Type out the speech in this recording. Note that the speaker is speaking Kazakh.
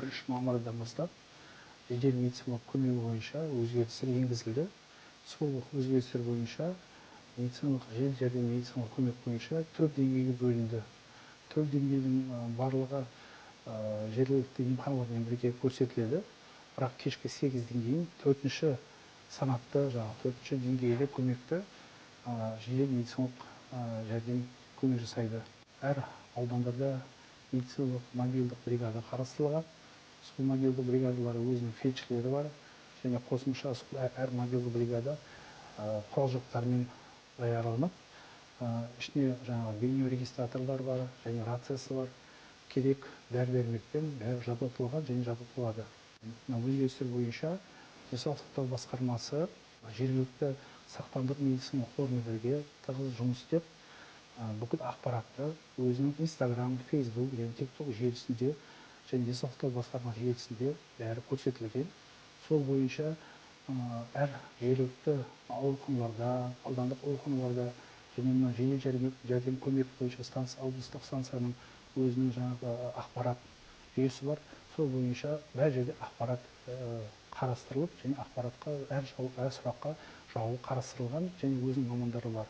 1 мамырдан бастап жедел медициналық көмегі бойынша өзгерістер енгізілді. Сол өзгерістер бойынша жедел жәрдем медициналық көмек бойынша 4 деңгейге бөлінді. 4 деңгейдің барлығы жергілікті емханалармен бірге көрсетіледі. Бірақ кешкі 8-ден кейін 4-ші санатты, 4-ші деңгейлі көмекті жедел медициналық жәрдем көмек жасайды. Әр аудандарда медициналық мобильдік бригада қарастырылған. Сол мобильдік бригадалары өзінің фельдшерлері бар. Және қосымша әр мобильдік бригада құрал-жабдықтармен даярланып, ішіне бейнерегистраторлар бар, және рациясы бар. Керек дәрі-дәрмекпен бәрі жабдықталған және жабдықталады. Өзгерістер бойынша денсаулық сақтау басқармасы жергілікті сақтандыру медициналық қормен тығыз жұмыс істеп, бүкіл ақпаратты өзінің Instagram, Facebook және TikTok желісінде және денсаулық сақтау басқармасы желісінде бәрі көрсетілген. Сол бойынша әр жергілікті ауруханаларда, аудандық ауруханаларда және жедел жәрдем көмек бойынша облыстық станцияның өзінің ақпарат жүйесі бар. Сол бойынша бәр жерде ақпарат қарастырылып, және ақпаратқа әр сұраққа жауабы қарастырылған және өзінің мамандары бар.